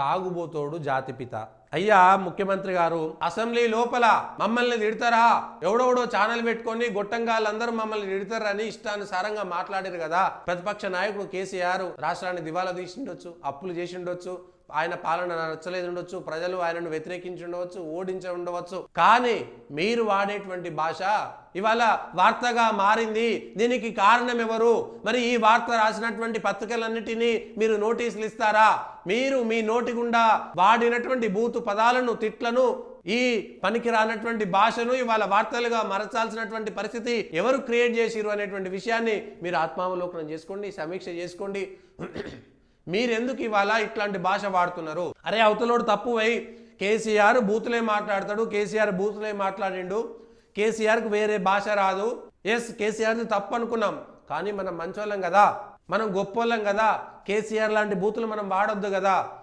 తాగుబోతోడు జాతిపిత. అయ్యా ముఖ్యమంత్రి గారు, అసెంబ్లీ లోపల మమ్మల్ని తిడతారా, ఎవడెవడో ఛానల్ పెట్టుకొని గొట్టంగాళ్ళందరూ మమ్మల్ని తిడతారని ఇష్టానుసారంగా మాట్లాడారు కదా. ప్రతిపక్ష నాయకుడు కేసీఆర్ రాష్ట్రాన్ని దివాలా తీసిండొచ్చు, అప్పులు చేసి ఉండొచ్చు, ఆయన పాలన నచ్చలేదు ఉండొచ్చు, ప్రజలు ఆయనను వ్యతిరేకించి ఉండవచ్చు, ఓడించి ఉండవచ్చు. కానీ మీరు వాడేటువంటి భాష ఇవాళ వార్తగా మారింది. దీనికి కారణం ఎవరు? మరి ఈ వార్త రాసినటువంటి పత్రికలన్నిటినీ మీరు నోటీసులు ఇస్తారా? మీరు మీ నోటి గుండా వాడినటువంటి బూతు పదాలను, తిట్లను, ఈ పనికి రానటువంటి భాషను ఇవాళ వార్తలుగా మరచాల్సినటువంటి పరిస్థితి ఎవరు క్రియేట్ చేసిరు అనేటువంటి విషయాన్ని మీరు ఆత్మావలోకనం చేసుకోండి, సమీక్ష చేసుకోండి. మీరెందుకు ఇవాళ ఇట్లాంటి భాష వాడుతున్నారు? అరే అవతలోడు తప్పు వై, కేసీఆర్ బూతులే మాట్లాడతాడు, కేసీఆర్ బూతులే మాట్లాడిండు, కేసీఆర్కి వేరే భాష రాదు. ఎస్, కేసీఆర్ది తప్పు అనుకున్నాం, కానీ మనం మంచోళ్ళం కదా, మనం గొప్పోళ్ళం కదా, కేసీఆర్ లాంటి బూతులు మనం వాడొద్దు కదా.